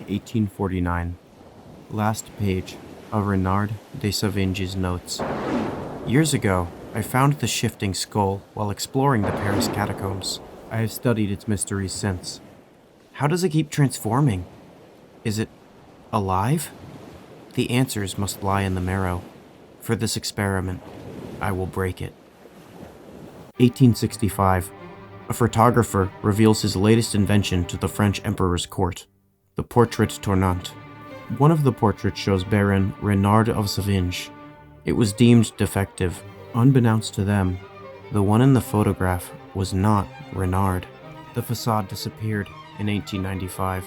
1849. Last page of Renard de Savinge's notes. Years ago, I found the shifting skull while exploring the Paris catacombs. I have studied its mysteries since. How does it keep transforming? Is it alive? The answers must lie in the marrow. For this experiment, I will break it. 1865. A photographer reveals his latest invention to the French emperor's court, the portrait tournant. One of the portraits shows Baron Renard of Savinge. It was deemed defective. Unbeknownst to them, the one in the photograph was not Renard. The facade disappeared in 1895.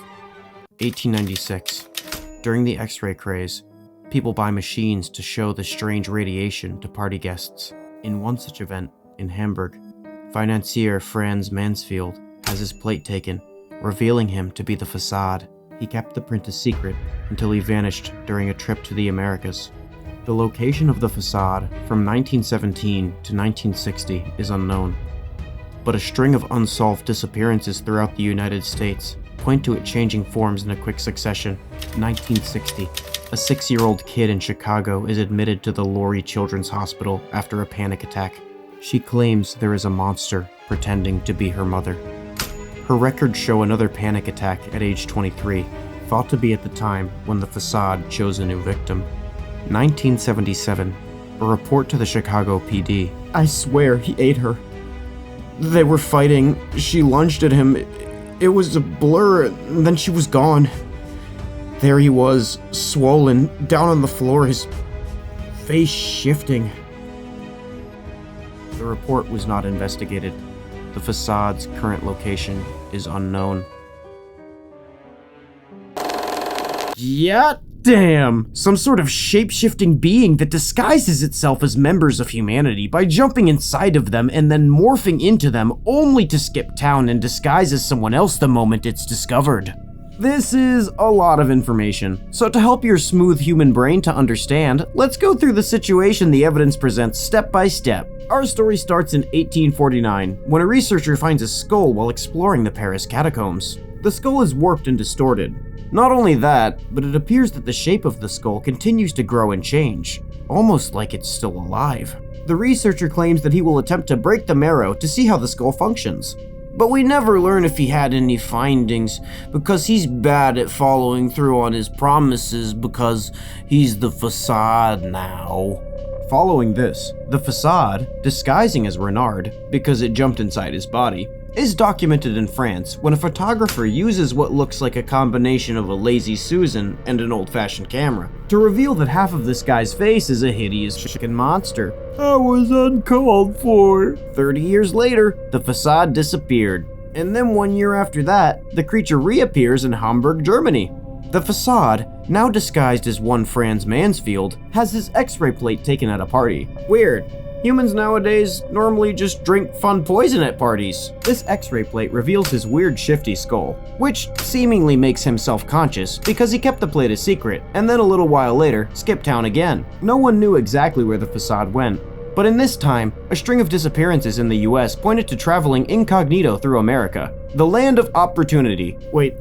1896. During the X-ray craze, people buy machines to show the strange radiation to party guests. In one such event, in Hamburg, financier Franz Mansfield has his plate taken, revealing him to be the facade. He kept the print a secret until he vanished during a trip to the Americas. The location of the facade from 1917 to 1960 is unknown, but a string of unsolved disappearances throughout the United States point to it changing forms in a quick succession. 1960, a 6-year-old kid in Chicago is admitted to the Lurie Children's Hospital after a panic attack. She claims there is a monster pretending to be her mother. Her records show another panic attack at age 23, thought to be at the time when the facade chose a new victim. 1977, a report to the Chicago PD. I swear he ate her. They were fighting, she lunged at him, it was a blur, and then she was gone. There he was, swollen, down on the floor, his face shifting. The report was not investigated. The facade's current location is unknown. Yeah, damn! Some sort of shape-shifting being that disguises itself as members of humanity by jumping inside of them and then morphing into them only to skip town and disguise as someone else the moment it's discovered. This is a lot of information, so to help your smooth human brain to understand, let's go through the situation the evidence presents step by step. Our story starts in 1849, when a researcher finds a skull while exploring the Paris catacombs. The skull is warped and distorted. Not only that, but it appears that the shape of the skull continues to grow and change, almost like it's still alive. The researcher claims that he will attempt to break the marrow to see how the skull functions. But we never learn if he had any findings, because he's bad at following through on his promises because he's the facade now. Following this, the facade, disguising as Renard because it jumped inside his body, is documented in France when a photographer uses what looks like a combination of a lazy Susan and an old-fashioned camera to reveal that half of this guy's face is a hideous chicken monster. That was uncalled for. 30 years later, the facade disappeared, and then 1 year after that, the creature reappears in Hamburg, Germany. The facade, now disguised as one Franz Mansfield, has his X-ray plate taken at a party. Weird. Humans nowadays normally just drink fun poison at parties. This X-ray plate reveals his weird shifty skull, which seemingly makes him self-conscious because he kept the plate a secret, and then a little while later, skipped town again. No one knew exactly where the facade went, but in this time, a string of disappearances in the US pointed to traveling incognito through America, the land of opportunity. Wait,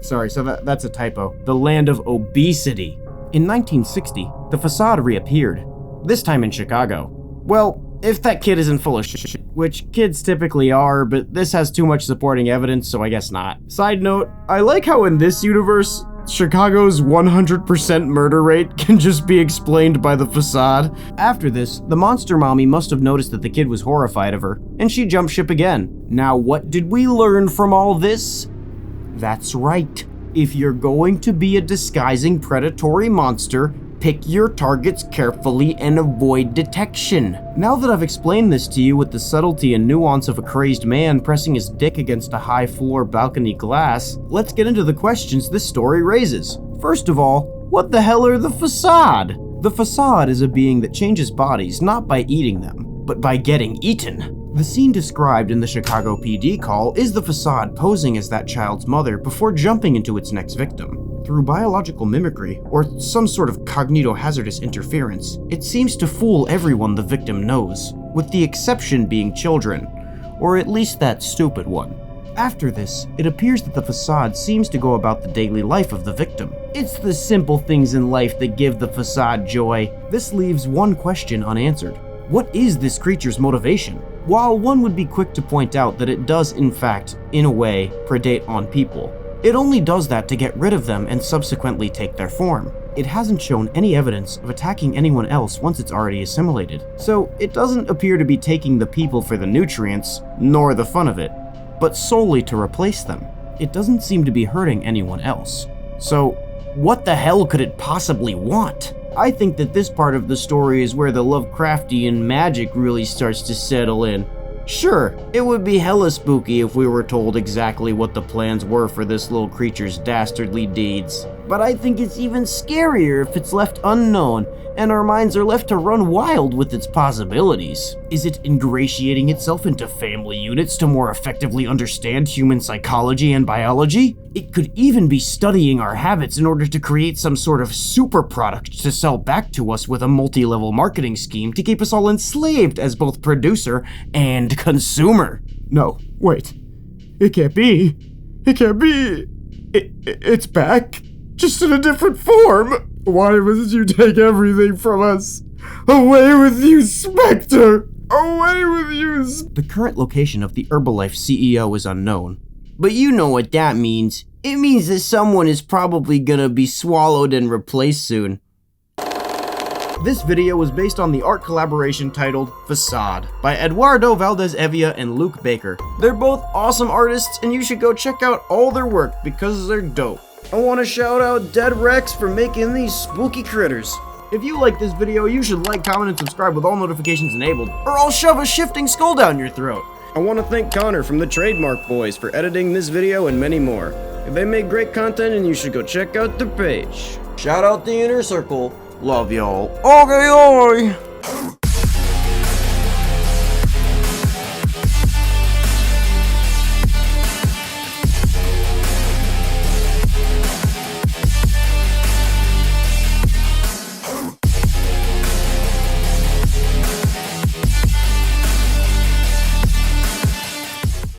sorry, so that's a typo. The land of obesity. In 1960, the facade reappeared, this time in Chicago. Well, if that kid isn't full of shit, which kids typically are, but this has too much supporting evidence, so I guess not. Side note, I like how in this universe, Chicago's 100% murder rate can just be explained by the facade. After this, the monster mommy must have noticed that the kid was horrified of her, and she jumped ship again. Now what did we learn from all this? That's right. If you're going to be a disguising predatory monster, pick your targets carefully and avoid detection. Now that I've explained this to you with the subtlety and nuance of a crazed man pressing his dick against a high floor balcony glass, let's get into the questions this story raises. First of all, what the hell are the facade? The facade is a being that changes bodies not by eating them, but by getting eaten. The scene described in the Chicago PD call is the facade posing as that child's mother before jumping into its next victim. Through biological mimicry, or some sort of cognitohazardous interference, it seems to fool everyone the victim knows, with the exception being children, or at least that stupid one. After this, it appears that the facade seems to go about the daily life of the victim. It's the simple things in life that give the facade joy. This leaves one question unanswered. What is this creature's motivation? While one would be quick to point out that it does in fact, in a way, predate on people, it only does that to get rid of them and subsequently take their form. It hasn't shown any evidence of attacking anyone else once it's already assimilated, so it doesn't appear to be taking the people for the nutrients, nor the fun of it, but solely to replace them. It doesn't seem to be hurting anyone else. So, what the hell could it possibly want? I think that this part of the story is where the Lovecraftian magic really starts to settle in. Sure, it would be hella spooky if we were told exactly what the plans were for this little creature's dastardly deeds. But I think it's even scarier if it's left unknown, and our minds are left to run wild with its possibilities. Is it ingratiating itself into family units to more effectively understand human psychology and biology? It could even be studying our habits in order to create some sort of super product to sell back to us with a multi-level marketing scheme to keep us all enslaved as both producer and consumer. No, wait. It can't be. It can't be. It's back, just in a different form. Why must you take everything from us? Away with you, Spectre! Away with you! The current location of the Herbalife CEO is unknown. But you know what that means. It means that someone is probably gonna be swallowed and replaced soon. This video was based on the art collaboration titled Facade by Eduardo Valdés-Hevia and Luke Baker. They're both awesome artists and you should go check out all their work because they're dope. I want to shout out Dead Rex for making these spooky critters. If you like this video, you should like, comment, and subscribe with all notifications enabled, or I'll shove a shifting skull down your throat. I want to thank Connor from the Trademark Boys for editing this video and many more. They make great content and you should go check out their page. Shout out the Inner Circle. Love y'all. Okay, oi!